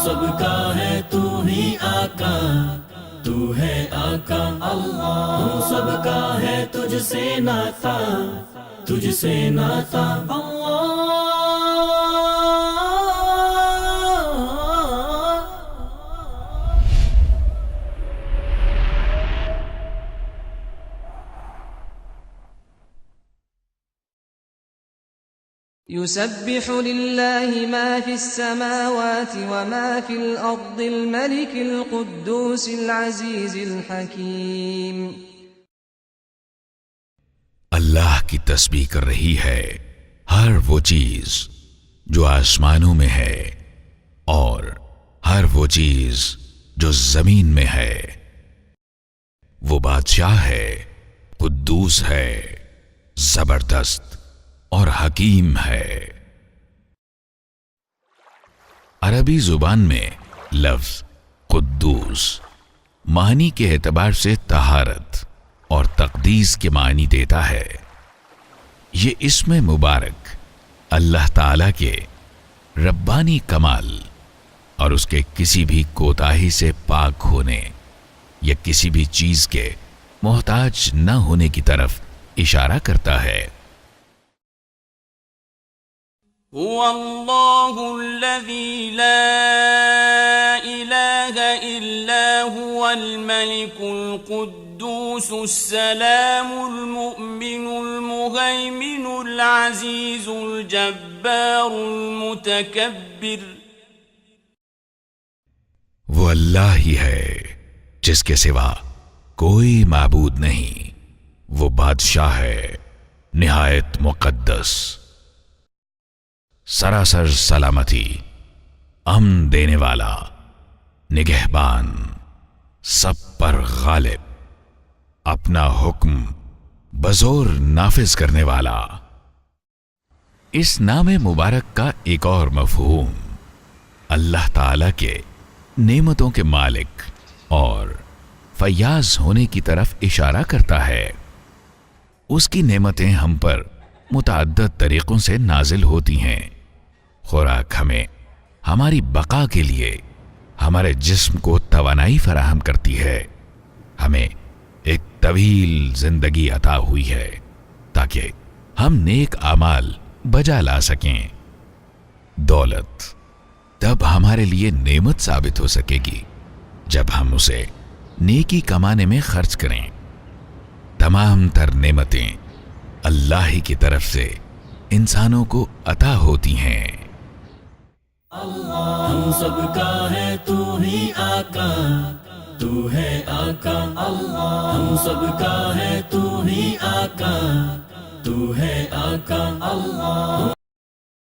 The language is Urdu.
سب کا ہے تو ہی آقا، تو ہے آقا اللہ، ہم سب کا ہے تجھ سے ناتا، تجھ سے ناتا يسبح لله ما في السماوات وما في الأرض الملك القدوس العزيز الحكيم۔ اللہ کی تسبیح کر رہی ہے ہر وہ چیز جو آسمانوں میں ہے اور ہر وہ چیز جو زمین میں ہے۔ وہ بادشاہ ہے، قدوس ہے، زبردست اور حکیم ہے۔ عربی زبان میں لفظ قدوس معنی کے اعتبار سے طہارت اور تقدیس کے معنی دیتا ہے۔ یہ اسم مبارک اللہ تعالی کے ربانی کمال اور اس کے کسی بھی کوتاہی سے پاک ہونے یا کسی بھی چیز کے محتاج نہ ہونے کی طرف اشارہ کرتا ہے۔ هو الله الذي لا إله إلا هو الملك القدوس السلام المؤمن المهيمن العزيز الجبار المتكبر۔ وہ اللہ ہی ہے جس کے سوا کوئی معبود نہیں، وہ بادشاہ ہے نہایت مقدس، سراسر سلامتی، امن دینے والا، نگہبان، سب پر غالب، اپنا حکم بزور نافذ کرنے والا۔ اس نام مبارک کا ایک اور مفہوم اللہ تعالی کے نعمتوں کے مالک اور فیاض ہونے کی طرف اشارہ کرتا ہے۔ اس کی نعمتیں ہم پر متعدد طریقوں سے نازل ہوتی ہیں۔ خوراک ہمیں ہماری بقا کے لیے ہمارے جسم کو توانائی فراہم کرتی ہے، ہمیں ایک طویل زندگی عطا ہوئی ہے تاکہ ہم نیک اعمال بجا لا سکیں۔ دولت تب ہمارے لیے نعمت ثابت ہو سکے گی جب ہم اسے نیکی کمانے میں خرچ کریں۔ تمام تر نعمتیں اللہ ہی کی طرف سے انسانوں کو عطا ہوتی ہیں۔ اللہ ہم سب کا ہے تو ہی آقا، تو ہے آقا اللہ، ہم سب کا ہے تو ہی آقا، تو ہے آقا اللہ۔